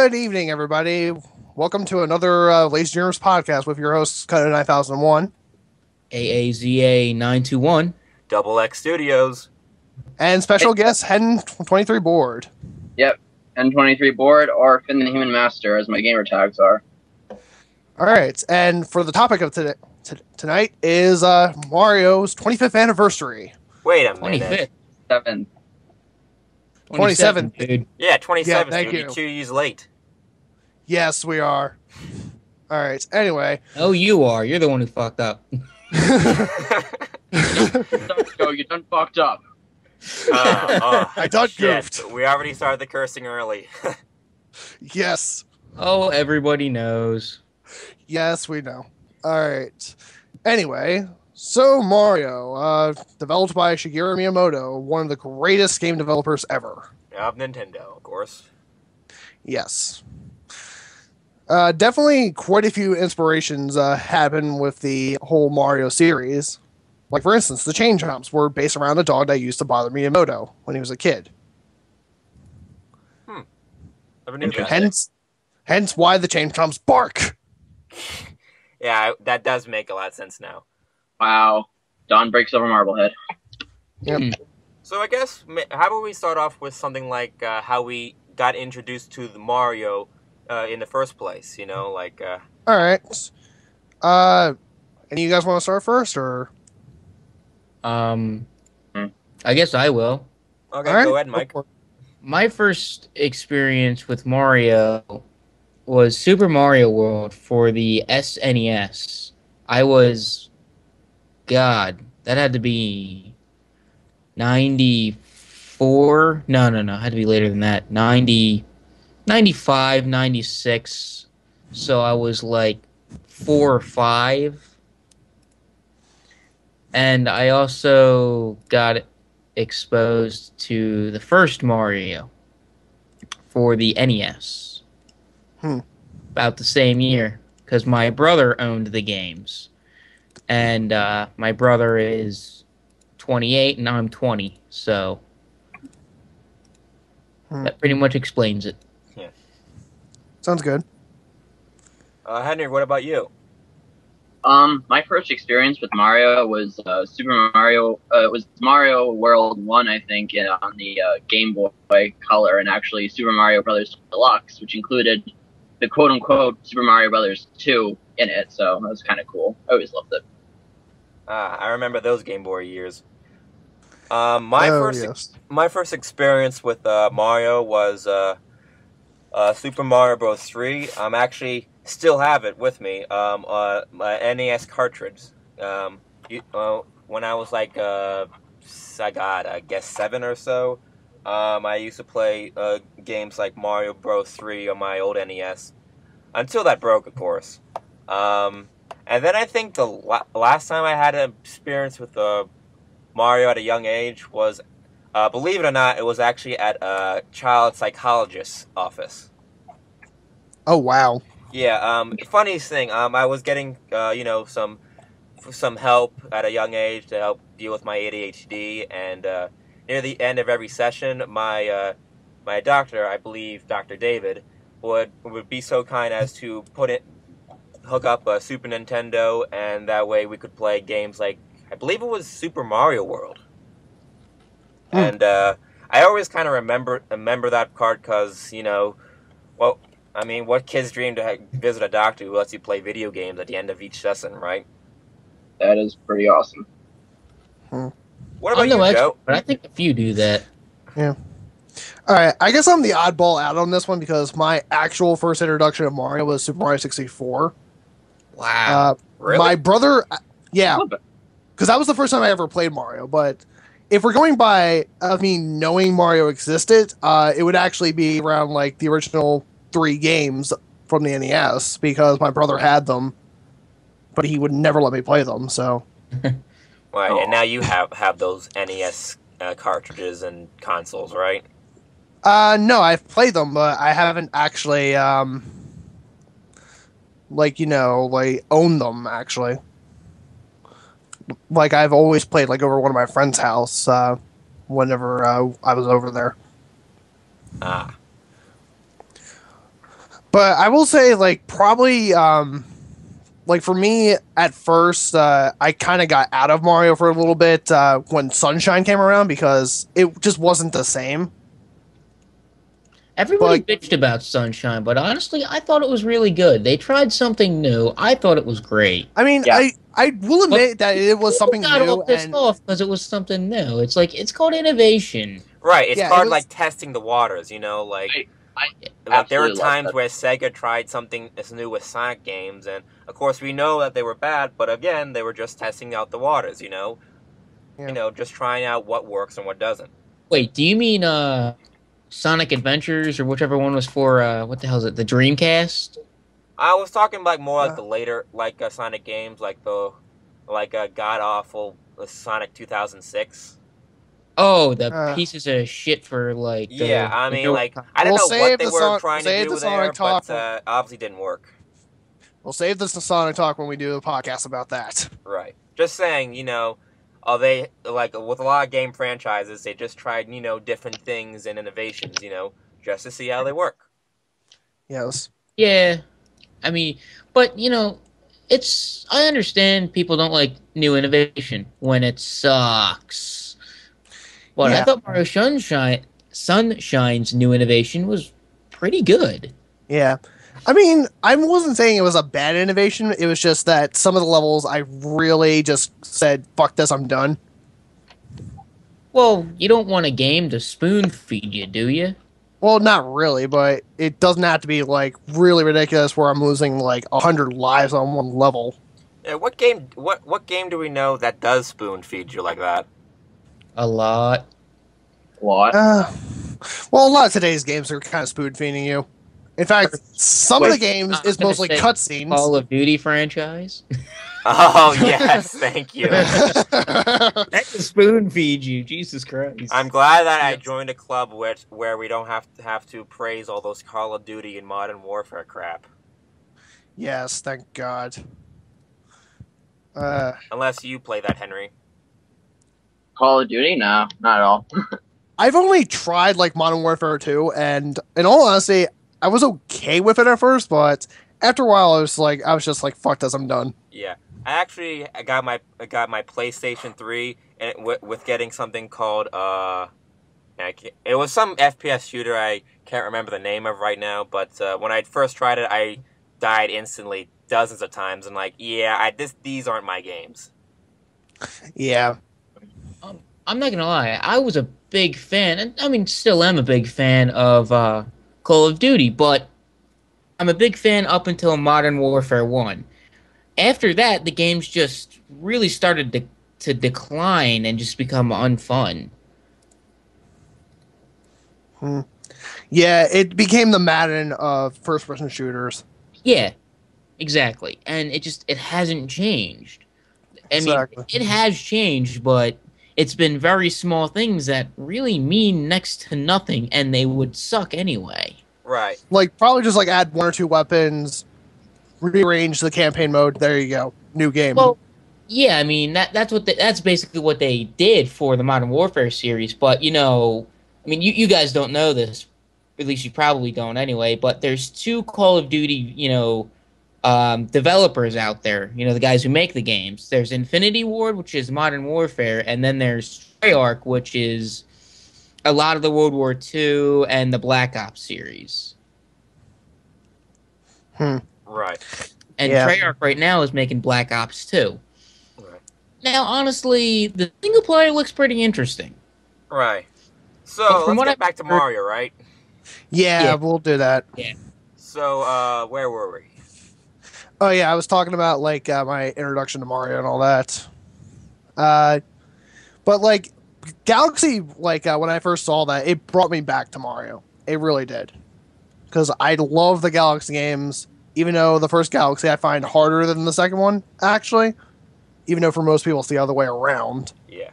Good evening, everybody. Welcome to another Lazy Dreamers podcast with your hosts, Cutter 9001, AAZA 921. Double X Studios. and special guest, Hen 23 Board. Yep, N23 Board or Finn the Human Master, as my gamer tags are. All right, and for the topic of tonight is Mario's 25th anniversary. Wait a minute. 25th. 27th, dude. Yeah, 27th. Yeah, thank You're you. 2 years late. Yes, we are. All right, anyway. Oh, you are. You're the one who fucked up. Go, you done fucked up. I done shit. goofed. We already started the cursing early. Yes. Oh, everybody knows. Yes, we know. All right. Anyway, so Mario, developed by Shigeru Miyamoto, one of the greatest game developers ever. Of Nintendo, of course. Yes. Definitely quite a few inspirations happen with the whole Mario series. Like, for instance, the chain jumps were based around a dog that used to bother Miyamoto when he was a kid. Never knew that. Hence why the chain jumps bark. Yeah, that does make a lot of sense now. Wow. Don breaks over Marblehead. Yep. So I guess, how about we start off with something like how we got introduced to the Mario in the first place, you know, like... All right. Any of you guys want to start first, or? I guess I will. Okay, All right. go ahead, Mike. My first experience with Mario was Super Mario World for the SNES. I was... God, that had to be 94? No. It had to be later than that. 95, 96. So I was like 4 or 5. And I also got exposed to the first Mario for the NES. About the same year, because my brother owned the games. And my brother is 28 and I'm 20, so that pretty much explains it. Sounds good. Henry, what about you? My first experience with Mario was Super Mario. It was Mario World 1, I think, on the Game Boy Color, and actually Super Mario Brothers Deluxe, which included the quote-unquote Super Mario Brothers 2 in it, so that was kind of cool. I always loved it. I remember those Game Boy years. My first experience with Mario was Super Mario Bros. 3. Actually still have it with me. My NES cartridge. When I was like, I guess 7 or so. I used to play games like Mario Bros. 3 on my old NES. Until that broke, of course. And then I think the last time I had an experience with Mario at a young age was, believe it or not, it was actually at a child psychologist's office. Oh, wow. Yeah, funniest thing, I was getting, some help at a young age to help deal with my ADHD, and near the end of every session, my doctor, I believe Dr. David, would be so kind as to hook up a Super Nintendo, and that way we could play games like, I believe it was Super Mario World. And I always kind of remember that part because, what kids dream to visit a doctor who lets you play video games at the end of each session, right? That is pretty awesome. What about I'm you, no Joe? expert, but I think a few do that. Yeah. All right. I guess I'm the oddball out on this one because my actual first introduction of Mario was Super Mario 64. Wow. Really? My brother, yeah, I love it. because that was the first time I ever played Mario. But if we're going by me knowing Mario existed, it would actually be around like the original 3 games from the NES because my brother had them, but he would never let me play them. So, Right, and now you have those NES cartridges and consoles, right? no, I've played them, but I haven't actually owned them actually. Like, I've always played like over one of my friend's house whenever I was over there. Ah. But I will say, like, probably, like, for me, at first, I kind of got out of Mario for a little bit when Sunshine came around because it just wasn't the same. Everybody bitched about Sunshine, but honestly, I thought it was really good. They tried something new. I thought it was great. I mean, Yeah. I will admit that it was something Got new. all pissed And off because it was something new. It's like it's called innovation. Right, it's Yeah, it called was- like testing the waters, you know, like I like there were absolutely love times that. where Sega tried something as new with Sonic games, and of course we know that they were bad, but again, they were just testing out the waters, you know, Yeah. just trying out what works and what doesn't. Wait, do you mean Sonic Adventures or whichever one was for what the hell is it? The Dreamcast? I was talking like more like Uh. the later like Sonic games, like the god awful Sonic 2006. Oh, the Uh. pieces of shit for like. Yeah, I the mean, newer like consoles. I don't We'll know what save they the were Son- trying to save do the there, Sonic talk. but obviously didn't work. We'll save this to Sonic Talk when we do a podcast about that. Right. Just saying, they like with a lot of game franchises, they just tried, different things and innovations, just to see how they work. Yes. Yeah, I mean, but it's. I understand people don't like new innovation when it sucks. But I Yeah. thought Mario Sunshine's new innovation was pretty good. Yeah. I mean, I wasn't saying it was a bad innovation. It was just that some of the levels I really just said, fuck this, I'm done. Well, you don't want a game to spoon feed you, do you? Well, not really, but it doesn't have to be like really ridiculous where I'm losing like 100 lives on one level. Yeah, what game do we know that does spoon feed you like that? A lot. What? Well, a lot of today's games are kind of spoon feeding you. In fact, some of the Wait, games I'm is gonna mostly say cutscenes. Call of Duty franchise. Oh yes, thank you. That can spoon feed you, Jesus Christ. I'm glad that I Yes. joined a club where we don't have to praise all those Call of Duty and Modern Warfare crap. Yes, thank God. Unless you play that, Henry. Call of Duty? No, not at all. I've only tried like Modern Warfare 2, and in all honesty, I was okay with it at first, but after a while, I was just like, fuck this, I'm done. Yeah, I got my PlayStation 3 and with getting something called it was some FPS shooter I can't remember the name of right now, but when I first tried it, I died instantly dozens of times, and these aren't my games. Yeah. I'm not gonna lie, I was a big fan, and I mean, still am a big fan of Call of Duty, but I'm a big fan up until Modern Warfare 1. After that, the games just really started to decline and just become unfun. Yeah, it became the Madden of first-person shooters. Yeah, exactly. And it hasn't changed. I Exactly. mean, it has changed, but it's been very small things that really mean next to nothing, and they would suck anyway. Right. Like, probably just like add one or two weapons, rearrange the campaign mode. There you go, new game. Well, yeah, I mean that's basically what they did for the Modern Warfare series. But I mean, you guys don't know this, at least you probably don't anyway. But there's two Call of Duty, developers out there. The guys who make the games. There's Infinity Ward, which is Modern Warfare, and then there's Treyarch, which is a lot of the World War II and the Black Ops series. Right. And Yeah. Treyarch right now is making Black Ops 2. Right. Now, honestly, the single player looks pretty interesting. Right. But So from let's what get I've back to heard- Mario, right? yeah, yeah. we'll do that. So where were we? Oh yeah, I was talking about like my introduction to Mario and all that. But like Galaxy, like when I first saw that, it brought me back to Mario. It really did, because I love the Galaxy games. Even though the first Galaxy I find harder than the second one, actually. Even though for most people it's the other way around, Yeah.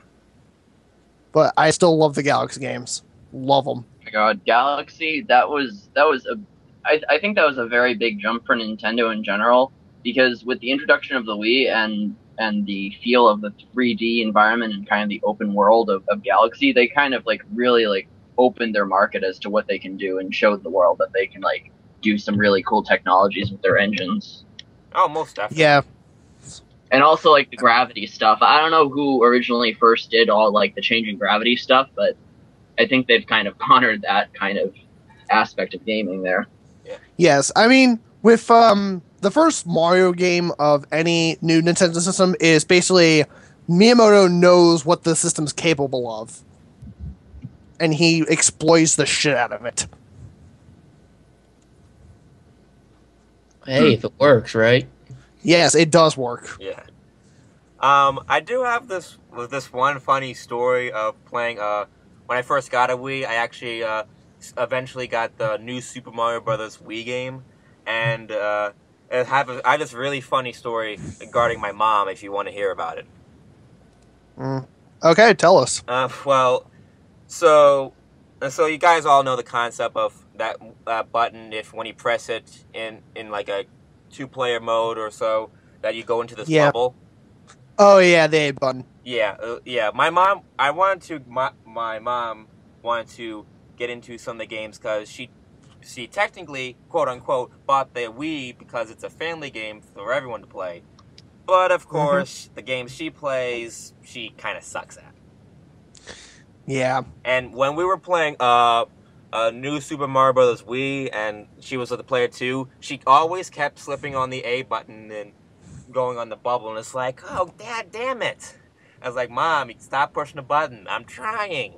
but I still love the Galaxy games. Love them. Oh my God, Galaxy. I think that was a very big jump for Nintendo in general, because with the introduction of the Wii and the feel of the 3D environment and kind of the open world of Galaxy, they kind of like really like opened their market as to what they can do and showed the world that they can like do some really cool technologies with their engines. Oh, most definitely. Yeah. And also like the gravity stuff. I don't know who originally first did all like the changing gravity stuff, but I think they've kind of honored that kind of aspect of gaming there. Yes, I mean, with the first Mario game of any new Nintendo system is basically Miyamoto knows what the system's capable of, and he exploits the shit out of it. Hey, if it works, right? Yes, it does work. Yeah. I do have this one funny story of playing. When I first got a Wii, I actually eventually got the new Super Mario Brothers Wii game, and I have this really funny story regarding my mom. If you want to hear about it. Okay, tell us. Well, so you guys all know the concept of that button. If when you press it in like a 2-player mode or so, that you go into this bubble. Oh yeah, the A button. Yeah. My mom wanted to get into some of the games because she technically, quote unquote, bought the Wii because it's a family game for everyone to play. But of course, the games she plays, she kind of sucks at. Yeah. And when we were playing a new Super Mario Bros. Wii, and she was with the player 2, she always kept slipping on the A button and going on the bubble, and it's like, oh, dad, damn it. I was like, Mom, stop pushing the button. I'm trying.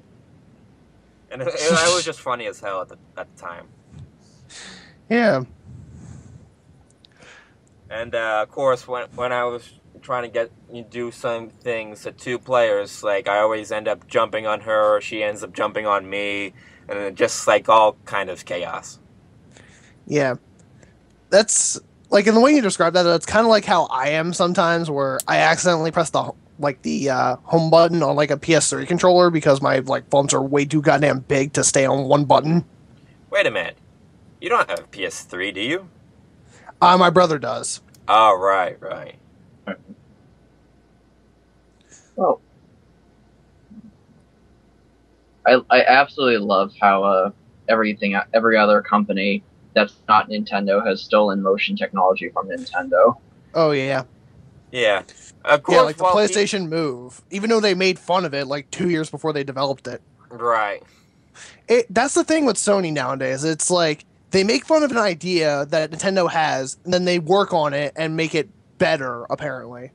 And it was just funny as hell at the time. Yeah. And of course, when I was trying to do some things to 2 players, like I always end up jumping on her, or she ends up jumping on me, and it just like all kind of chaos. Yeah. That's like in the way you describe that. That's kind of like how I am sometimes, where I accidentally press the home button on like a PS3 controller because my like thumbs are way too goddamn big to stay on one button. Wait a minute, you don't have a PS3, do you? My brother does. Oh, right. Well, I absolutely love how every other company that's not Nintendo has stolen motion technology from Nintendo. Oh yeah. Yeah. Of course, Yeah, like the PlayStation Move. Even though they made fun of it like 2 years before they developed it. Right. That's the thing with Sony nowadays. It's like they make fun of an idea that Nintendo has, and then they work on it and make it better, apparently.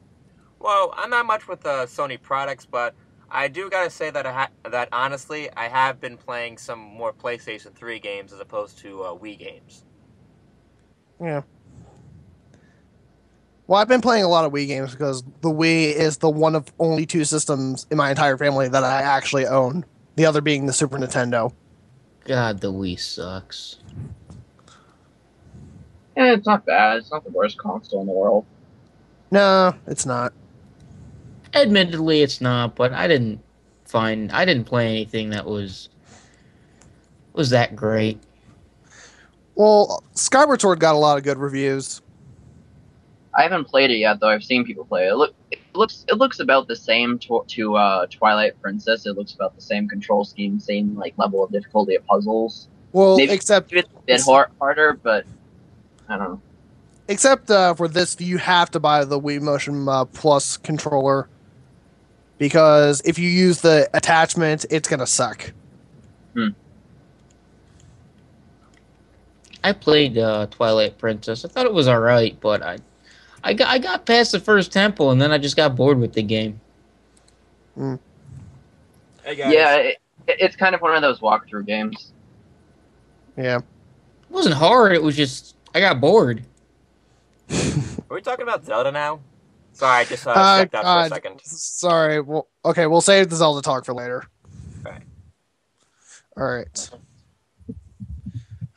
Well, I'm not much with Sony products, but I do gotta say that that honestly, I have been playing some more PlayStation 3 games as opposed to Wii games. Yeah. Well, I've been playing a lot of Wii games because the Wii is the one of only 2 systems in my entire family that I actually own. The other being the Super Nintendo. God, the Wii sucks. Yeah, it's not bad. It's not the worst console in the world. No, it's not. Admittedly, it's not, but I didn't play anything that was that great. Well, Skyward Sword got a lot of good reviews. I haven't played it yet, though. I've seen people play it. It looks about the same to Twilight Princess. It looks about the same control scheme, same like level of difficulty of puzzles. Well, Maybe except it's a bit harder, but I don't know. Except for this, you have to buy the Wii Motion Plus controller because if you use the attachment, it's gonna suck. I played Twilight Princess. I thought it was alright, but I got past the first temple, and then I just got bored with the game. Hey guys. Yeah, it's kind of one of those walkthrough games. Yeah. It wasn't hard. It was just I got bored. Are we talking about Zelda now? Sorry, I just stepped out for a second. Sorry. Well, okay, we'll save the Zelda talk for later. Okay. All right.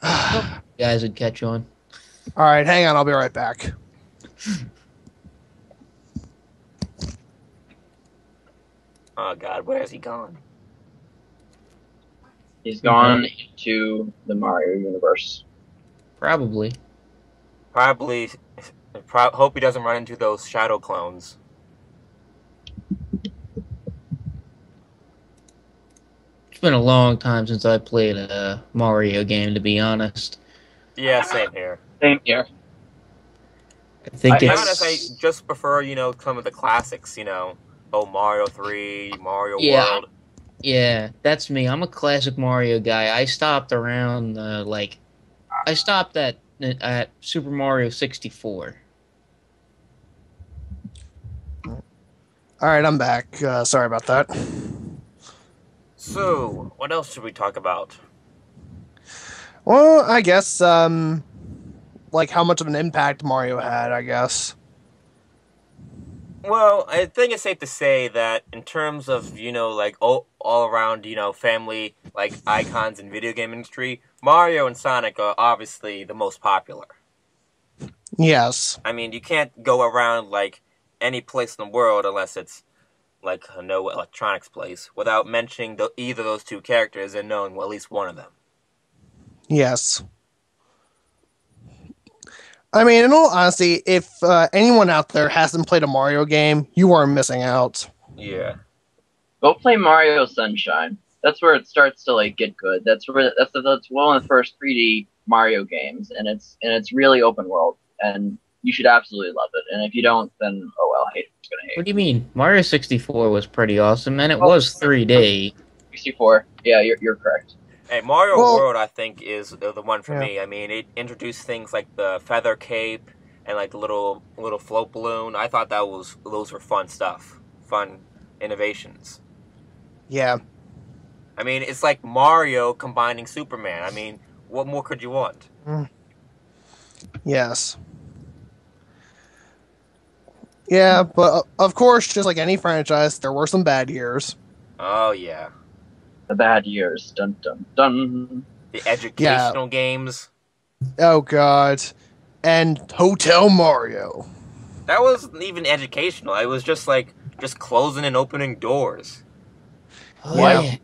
You guys would catch on. All right, hang on. I'll be right back. Oh God, where has he gone? He's gone into the Mario universe. Probably. Probably. Hope he doesn't run into those shadow clones. It's been a long time since I played a Mario game, to be honest. Yeah, same here. Same here. I think To be it's honest, I just prefer, some of the classics, Mario 3, Mario Yeah. World. yeah, that's me. I'm a classic Mario guy. I stopped around I stopped at Super Mario 64. All right, I'm back. Sorry about that. So, what else should we talk about? Well, I guess like how much of an impact Mario had. I guess. Well, I think it's safe to say that in terms of, all around, family, like, icons in video game industry, Mario and Sonic are obviously the most popular. Yes. I mean, you can't go around, like, any place in the world unless it's, like, no electronics place, without mentioning either of those two characters and knowing at least one of them. Yes. I mean, in all honesty, if anyone out there hasn't played a Mario game, you are missing out. Yeah. Go play Mario Sunshine. That's where it starts to like get good. That's one of the first 3D Mario games, and it's really open world, and you should absolutely love it. And if you don't, then oh well, haters gonna hate. What do you mean? Mario 64 was pretty awesome, and it was 3D. 64. Yeah, you're correct. Hey, Mario Well- World, I think, is the one for Yeah. me. I mean, it introduced things like the feather cape and like the little float balloon. I thought those were fun stuff, fun innovations. Yeah. I mean, it's like Mario combining Superman. I mean, what more could you want? Yes. Yeah, but of course, just like any franchise, there were some bad years. Oh yeah, The bad years. Dun dun dun. the educational games. Oh god. And Hotel Mario. That wasn't even educational. It was just closing and opening doors. Oh, Yeah. yeah.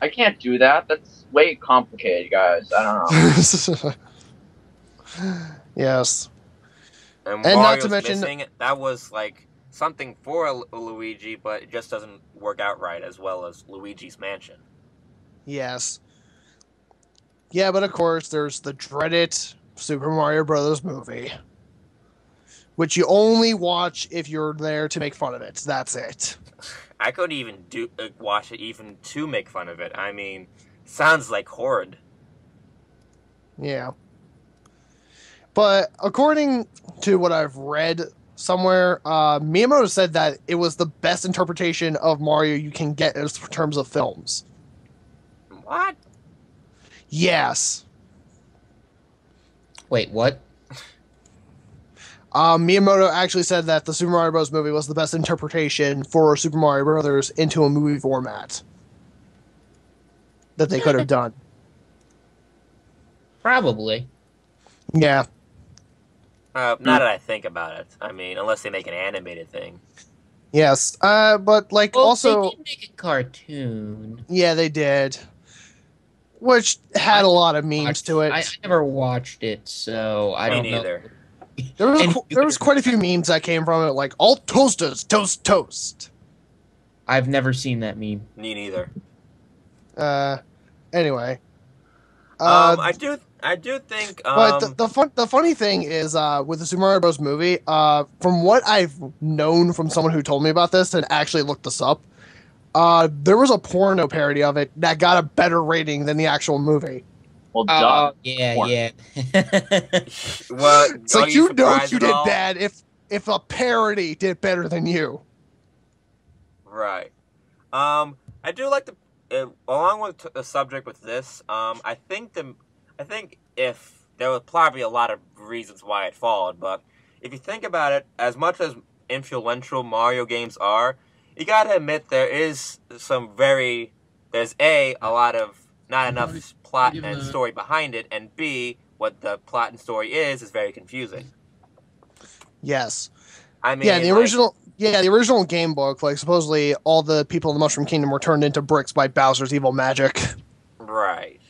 I can't do that. That's way complicated, guys. I don't know. Yes. And And not Mario's to mention- missing, that was like something for Luigi, but it just doesn't work out right as well as Luigi's Mansion. Yes. Yeah, but of course, there's the dreaded Super Mario Brothers movie, which you only watch if you're there to make fun of it. That's it. I could even watch it even to make fun of it. I mean, sounds like horrid. Yeah. But according to what I've read somewhere, Miyamoto said that it was the best interpretation of Mario you can get in terms of films. What? Yes. Wait, what? Miyamoto actually said that the Super Mario Bros. Movie was the best interpretation for Super Mario Brothers into a movie format that they could have done. Probably. Yeah. Now that I think about it, I mean, unless they make an animated thing. Yes. But like Well, also, they did make a cartoon. yeah, they did, which had a lot of memes to it. I never watched it, so I Me don't neither. know. There was quite a few memes that came from it, like all toasters, toast, toast. I've never seen that meme. Me neither. Anyway. I do think. But the funny thing is, with the Super Mario Bros. Movie, from what I've known from someone who told me about this and actually looked this up, there was a porno parody of it that got a better rating than the actual movie. Well, Oh, duh. yeah, Porn. yeah. Well, It's are like you know surprised you at did all? bad if a parody did better than you. Right. I do like along with the subject with this. I think if there was probably a lot of reasons why it followed, but if you think about it, as much as influential Mario games are, you gotta admit there's a lot of not enough plot and story behind it, and B, what the plot and story is very confusing. Yes. I mean, Yeah, the original game book, like supposedly all the people in the Mushroom Kingdom were turned into bricks by Bowser's evil magic. Right.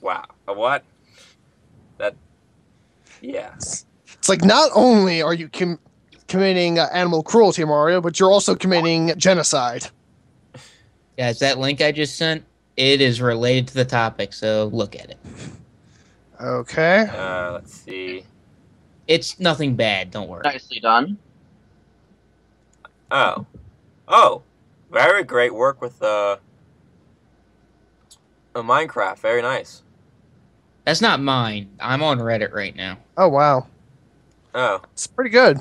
Wow. What? Yeah. It's like not only are you committing animal cruelty, Mario, but you're also committing genocide. Guys, that link I just sent, it is related to the topic, so look at it. Okay. Let's see. It's nothing bad. Don't worry. Nicely done. Oh, oh, very great work with Minecraft. Very nice. That's not mine. I'm on Reddit right now. Oh wow, Oh, it's pretty good.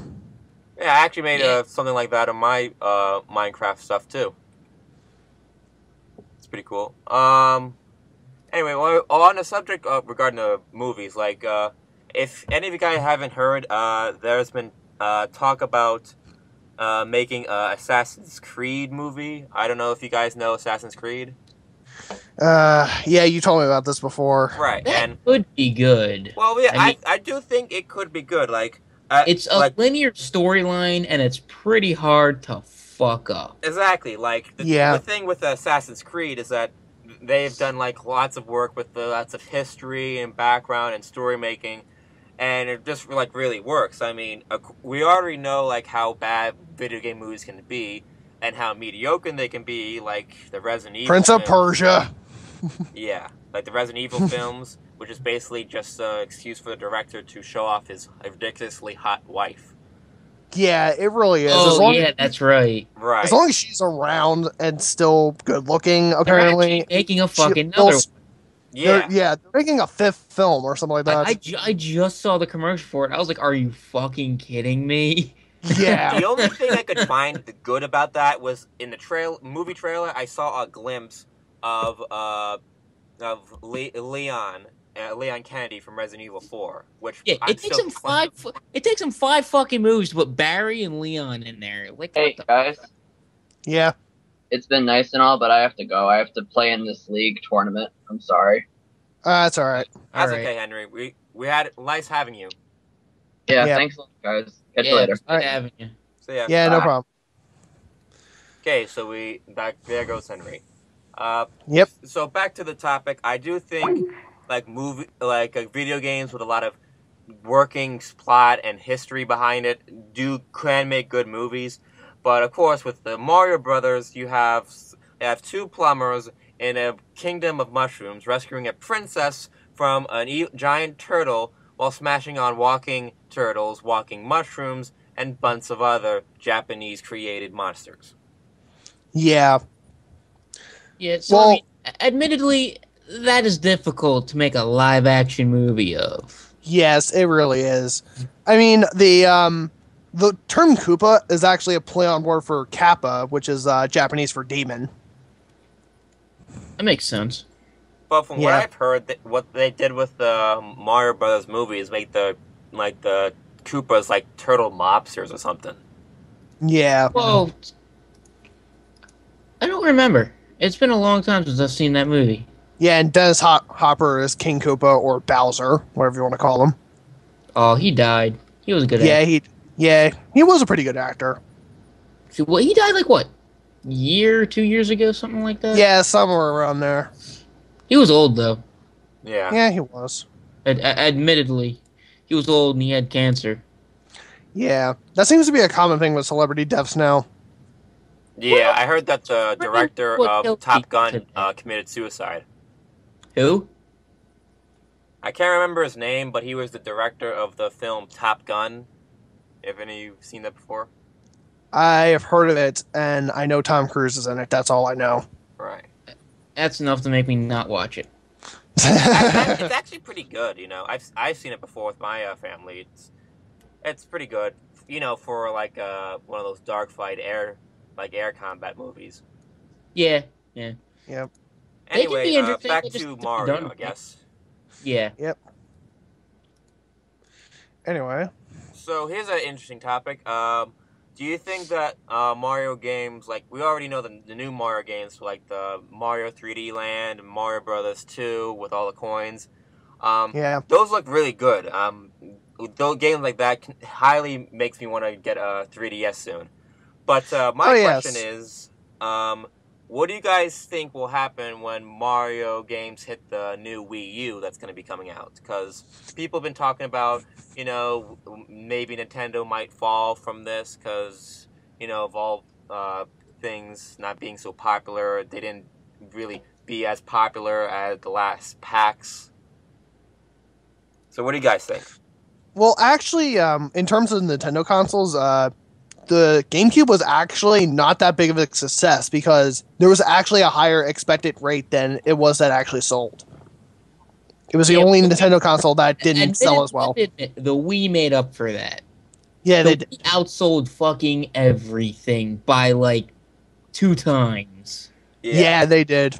yeah, I actually made Yeah. something like that on my Minecraft stuff too. It's pretty cool. Anyway, well, on the subject of regarding the movies, like if any of you guys haven't heard, there's been talk about making Assassin's Creed movie. I don't know if you guys know Assassin's Creed. Yeah, you told me about this before. Right, That and could be good. well, yeah, I mean, I do think it could be good. Like, it's a like linear storyline, and it's pretty hard to fuck up. exactly like Yeah. the thing with Assassin's Creed is that they've done like lots of work with lots of history and background and story making, and it just like really works. I mean, we already know like how bad video game movies can be and how mediocre they can be, like the Resident Evil Prince of films. Persia. Yeah, like the Resident Evil films, which is basically just an excuse for the director to show off his ridiculously hot wife. Yeah, it really is. Oh yeah, that's right. Right. As long as she's around and still good looking, They're apparently. actually making a she- fucking they'll- another. Yeah. They're making a 5th film or something like that. I just saw the commercial for it. I was like, "Are you fucking kidding me?" Yeah. The only thing I could find good about that was in the movie trailer. I saw a glimpse of Leon Kennedy from Resident Evil 4, which Yeah, I'm it takes still him five. It takes him 5 fucking movies to put Barry and Leon in there. Like, Hey, what the? guys. Yeah. It's been nice and all, but I have to go. I have to play in this league tournament. I'm sorry. That's all right. That's All right. okay, Henry. We had nice having you. Yeah, Yeah. thanks a lot, guys. Catch you Yeah, later. it's good Alright. having you. So yeah. Yeah, no Bye. problem. Okay, so there goes Henry. Yep. So back to the topic. I do think video games with a lot of working plot and history behind it can make good movies. But of course, with the Mario Brothers, you have 2 plumbers in a kingdom of mushrooms rescuing a princess from a giant turtle while smashing on walking turtles, walking mushrooms, and bunch of other Japanese created monsters. Yeah. Yeah. So, Well- I mean, admittedly, that is difficult to make a live action movie of. Yes, it really is. I mean, the term Koopa is actually a play on word for Kappa, which is Japanese for demon. That makes sense. But from what Yeah. I've heard, what they did with the Mario Brothers movie is make the Koopas like turtle mobsters or something. Yeah. Well, I don't remember. It's been a long time since I've seen that movie. Yeah, and Dennis Hopper is King Koopa or Bowser, whatever you want to call him. Oh, he died. He was a good actor. He was a pretty good actor. Well, he died like what? Year, 2 years ago, something like that. Yeah, somewhere around there. He was old though. Yeah. Yeah, he was. Admittedly, he was old and he had cancer. Yeah, that seems to be a common thing with celebrity deaths now. Yeah, I heard that the director what of killed Top people Gun today? committed suicide. Who? I can't remember his name, but he was the director of the film Top Gun. Have any of you seen that before? I have heard of it, and I know Tom Cruise is in it. That's all I know. Right. That's enough to make me not watch it. It's actually pretty good. You know, I've seen it before with my family. It's pretty good. You know, for like one of those dark fight air combat movies. Yeah. Yep. They can Anyway, be interesting, back they just to have to be Mario, done. I guess. Yeah. Anyway, So here's an interesting topic. Do you think that Mario games, like we already know the new Mario games, like the Mario 3D Land, and Mario Brothers 2 with all the coins, yeah. those look really good. Those games like that highly makes me want to get a 3DS soon. But my question is, what do you guys think will happen when Mario games hit the new Wii U that's going to be coming out? Because people have been talking about, you know, maybe Nintendo might fall from this because, you know, of all things not being so popular, they didn't really be as popular as the last PAX. So what do you guys think? Well, actually, in terms of Nintendo consoles, the GameCube was actually not that big of a success because there was actually a higher expected rate than it was that actually sold. It was the only Nintendo console that didn't sell as well. The Wii made up for that. Yeah, The they Wii outsold fucking everything by like 2 times. yeah, they did.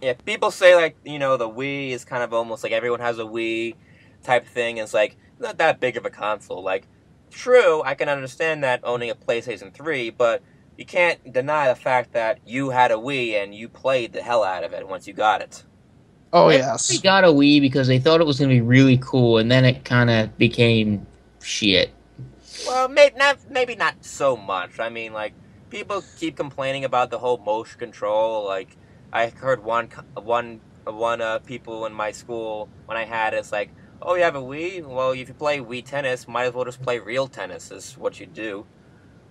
Yeah, people say like, the Wii is kind of almost like everyone has a Wii type thing. It's like not that big of a console. Like, true, I can understand that owning a PlayStation 3, but you can't deny the fact that you had a Wii and you played the hell out of it once you got it. Oh They yes. got a Wii because they thought it was going to be really cool, and then it kind of became shit. Well, maybe not so much. I mean, like, people keep complaining about the whole motion control. Like, I heard one people in my school when I had it, it's like, oh, you have a Wii? Well, if you play Wii Tennis, might as well just play real tennis. Is what you do.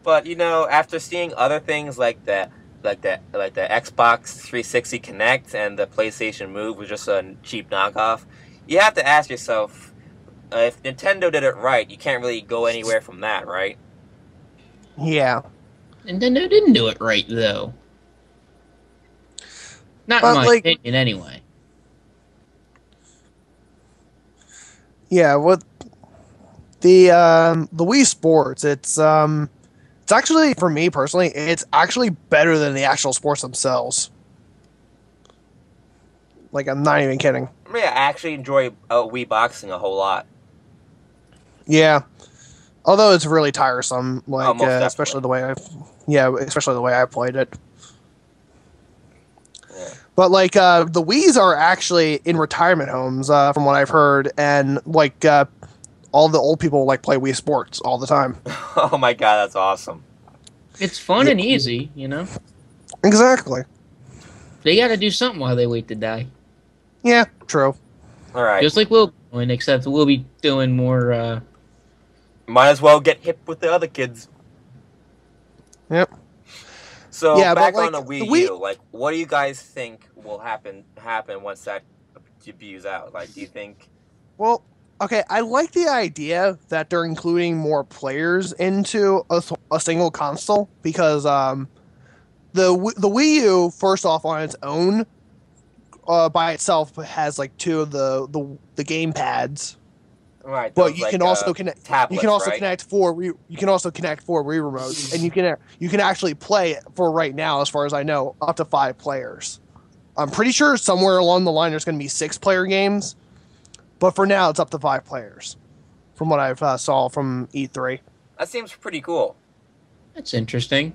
But after seeing other things like the Xbox 360 Kinect and the PlayStation Move was just a cheap knockoff, you have to ask yourself, if Nintendo did it right, you can't really go anywhere from that, right? Yeah. Nintendo didn't do it right, though. Not in my opinion, anyway. Yeah, what the Wii Sports, it's actually, for me personally, it's actually better than the actual sports themselves. Like, I'm not even kidding. Yeah, I actually enjoy Wii Boxing a whole lot. Yeah, although it's really tiresome, like especially the way I played it. Yeah. But like the Wii's are actually in retirement homes, from what I've heard, and like all the old people like play Wii Sports all the time. Oh my god, that's awesome! It's fun and easy, Exactly. They got to do something while they wait to die. Yeah, true. All right, Just like we'll be doing, except we'll be doing more. Might as well get hip with the other kids. Yep. So Yeah, back but, on the like, Wii the Wii- U, like, what do you guys think will happen once that debuts out? Like, do you think? Well, okay, I like the idea that they're including more players into a single console because the Wii U, first off, on its own, by itself has like 2 of the game pads. Right, But those, you like, can also connect. tablets, You can also right? connect 4. You can also connect 4 Wii remotes, and you can actually play it for right now, as far as I know, up to 5 players. I'm pretty sure somewhere along the line there's going to be 6-player games, but for now it's up to 5 players, from what I've saw from E3. That seems pretty cool. That's interesting.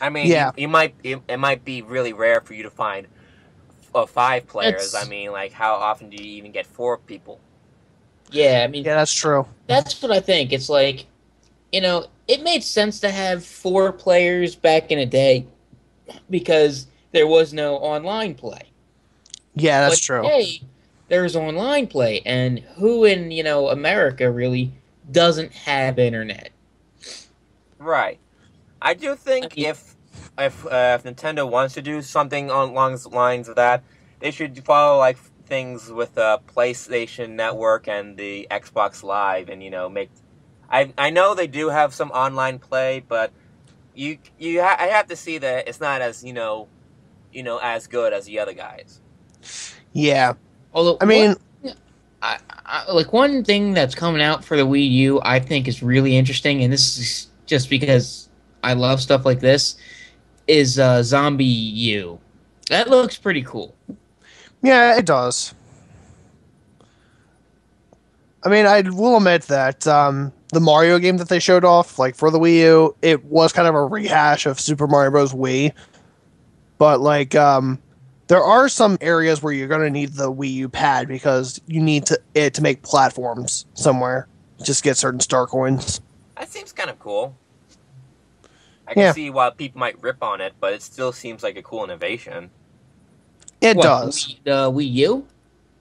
I mean, Yeah. it might be really rare for you to find 5 players. It's- I mean, like, how often do you even get 4 people? Yeah, I mean, Yeah, that's true. that's what I think. It's like, it made sense to have 4 players back in a day because there was no online play. Yeah, that's But true. today, there's online play, and who in America really doesn't have internet? Right. I do think I mean- if Nintendo wants to do something along the lines of that, they should follow like things with the PlayStation Network and the Xbox Live, and make. I know they do have some online play, but I have to see that it's not as as good as the other guys. Yeah, Although, I mean, like one thing that's coming out for the Wii U, I think is really interesting, and this is just because I love stuff like this, is Zombie U. That looks pretty cool. yeah, it does. I mean, I will admit that the Mario game that they showed off, like for the Wii U, it was kind of a rehash of Super Mario Bros. Wii. But like, there are some areas where you're going to need the Wii U pad because you need it to make platforms somewhere. Just get certain star coins. That seems kind of cool. I can see why people might rip on it, but it still seems like a cool innovation. It What, does. The Wii U?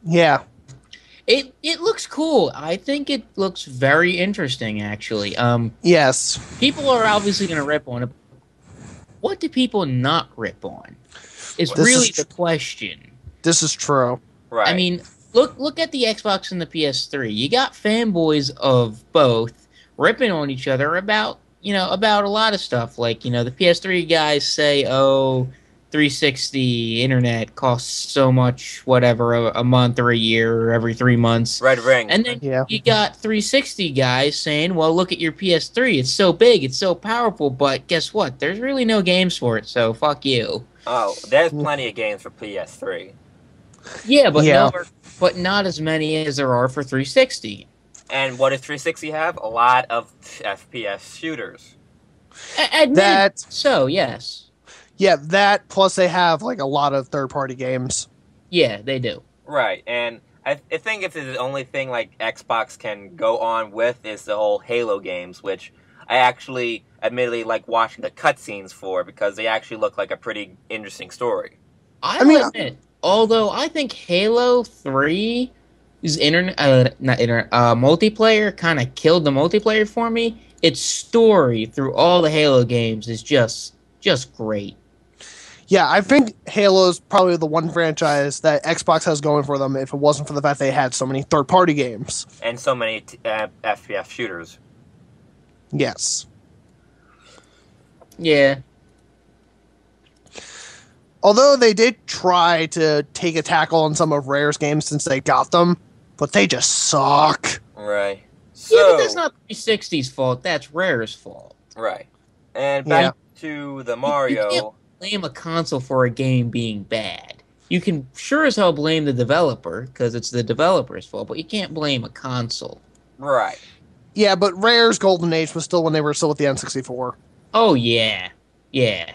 Yeah. It looks cool. I think it looks very interesting, actually. Yes. People are obviously going to rip on it. What do people not rip on? Is This really is the question. This is true. Right. I mean, Look at the Xbox and the PS3. You got fanboys of both ripping on each other about about a lot of stuff. Like the PS3 guys say, "Oh, 360 internet costs so much, whatever, a month or a year or every 3 months." Red Ring. And then Yeah. you got 360 guys saying, "Well, look at your PS3. It's so big, it's so powerful, but guess what? There's really no games for it. So fuck you." Oh, there's plenty of games for PS3. Yeah, but Yeah. but not as many as there are for 360. And what does 360 have? A lot of FPS shooters. Admit That so, yes. yeah, that plus they have like a lot of third-party games. Yeah, they do. Right, and I think if the only thing like Xbox can go on with is the whole Halo games, which I actually admittedly like watching the cutscenes for because they actually look like a pretty interesting story. I mean, admit, although I think Halo 3's multiplayer kind of killed the multiplayer for me. Its story through all the Halo games is just great. Yeah, I think Halo's probably the one franchise that Xbox has going for them if it wasn't for the fact they had so many third-party games. And so many FPS shooters. Yes. Yeah. Although they did try to take a tackle on some of Rare's games since they got them, but they just suck. Right. So, Yeah, but that's not 360's fault. That's Rare's fault. right. And back Yeah. to the You Mario. can't blame a console for a game being bad. You can sure as hell blame the developer because it's the developer's fault, but you can't blame a console. Right. Yeah, but Rare's golden age was still when they were still with the N64. Oh yeah, yeah.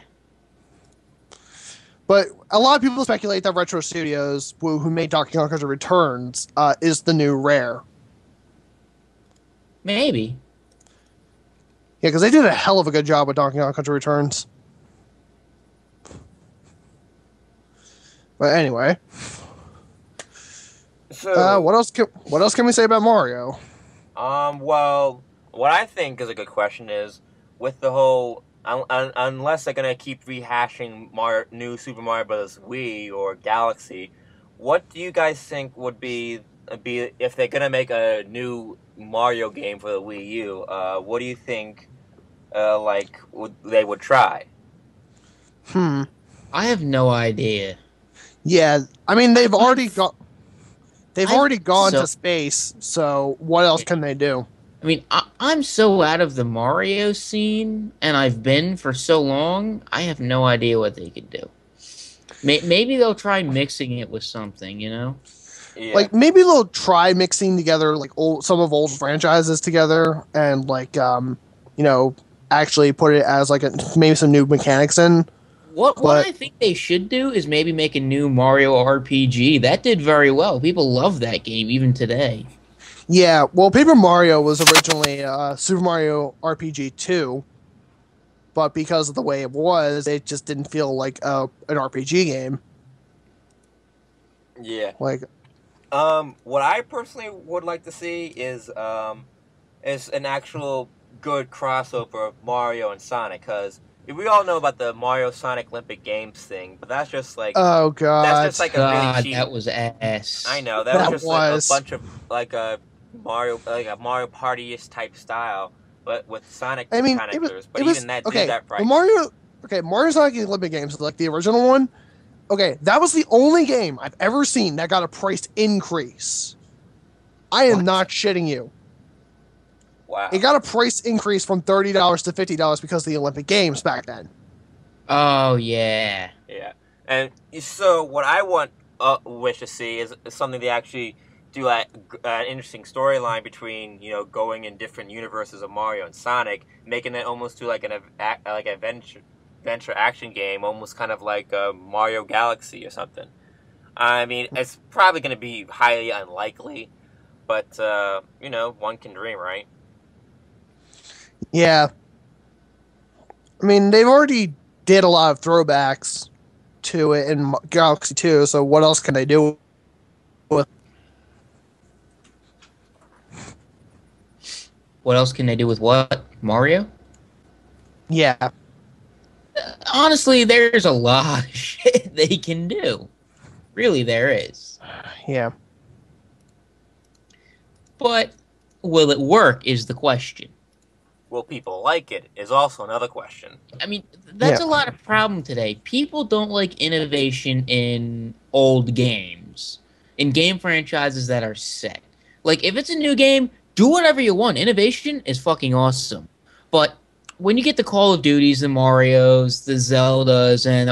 But a lot of people speculate that Retro Studios, who made Donkey Kong Country Returns, is the new Rare. Maybe. Yeah, because they did a hell of a good job with Donkey Kong Country Returns. But anyway, So, what else can we say about Mario? well, what I think is a good question is with the whole unless they're gonna keep rehashing new Super Mario Bros. Wii or Galaxy, what do you guys think would be if they're gonna make a new Mario game for the Wii U? What do you think? They would try? I have no idea. Yeah, I mean they've already gone so- to space. So what else can they do? I mean, I'm so out of the Mario scene, and I've been for so long. I have no idea what they could do. Maybe they'll try mixing it with something. Yeah. Like maybe they'll try mixing together like some of old franchises together and like actually put it as like maybe some new mechanics in. What But- I think they should do is maybe make a new Mario RPG. That did very well. People love that game even today. Yeah, well, Paper Mario was originally Super Mario RPG 2, but because of the way it was, it just didn't feel like an RPG game. Yeah. Like, What I personally would like to see is an actual good crossover of Mario and Sonic, because we all know about the Mario Sonic Olympic Games thing, but that's just like oh god, that's just like a really God, cheap. that was ass. I know that, That was just was. like a bunch of like a Mario Party-ish type style, but with Sonic I mean, characters. But it was even that okay. did that right. The Mario Sonic Olympic Games, like the original one. Okay, that was the only game I've ever seen that got a price increase. I am What? not shitting you. Wow. It got a price increase from $30 to $50 because of the Olympic Games back then. Oh yeah. Yeah, and so what I wish to see is something they actually do like an interesting storyline between going in different universes of Mario and Sonic, making it almost to like like adventure action game, almost kind of like Mario Galaxy or something. I mean, it's probably going to be highly unlikely, but one can dream, right? Yeah. I mean, they've already did a lot of throwbacks to it in Galaxy 2, so what else can they do with What else can they do with what? Mario? Yeah. Honestly, there's a lot of shit they can do. Really, there is. Yeah. But will it work is the question. Will people like it is also another question. I mean, that's Yeah. a lot of problem today. People don't like innovation in old games, in game franchises that are set. Like, if it's a new game, do whatever you want. Innovation is fucking awesome. But when you get the Call of Duties, the Marios, the Zeldas, and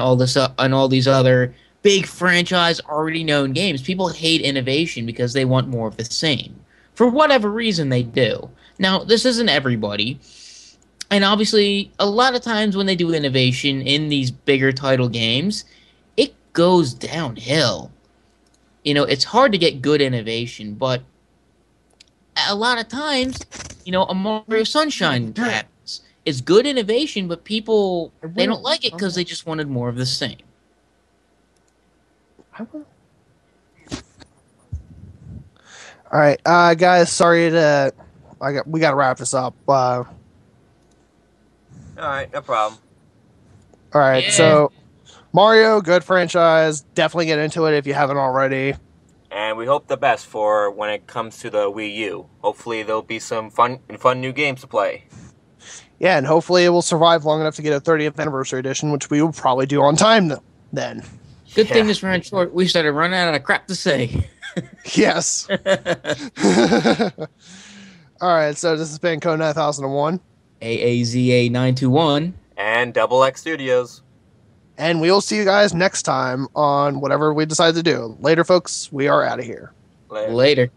all these other big franchise, already known games, people hate innovation because they want more of the same. For whatever reason, they do. Now, this isn't everybody. And obviously, a lot of times when they do innovation in these bigger title games, it goes downhill. You know, it's hard to get good innovation, but a lot of times, you know, a Mario Sunshine happens. It's good innovation, but people, they don't like it because they just wanted more of the same. All right, guys. Sorry to. We got to wrap this up. All Alright, no problem. right, Yeah. so Mario, good franchise. Definitely get into it if you haven't already. And we hope the best for when it comes to the Wii U. Hopefully there'll be some fun new games to play. Yeah, and hopefully it will survive long enough to get a 30th anniversary edition, which we will probably do on time then. Good thing Yeah. this ran short. We started running out of crap to say. Yes. All right, so this has been Code 9001, AAZA 921. And Double X Studios. and we will see you guys next time on whatever we decide to do. Later, folks. We are out of here. Later. Later.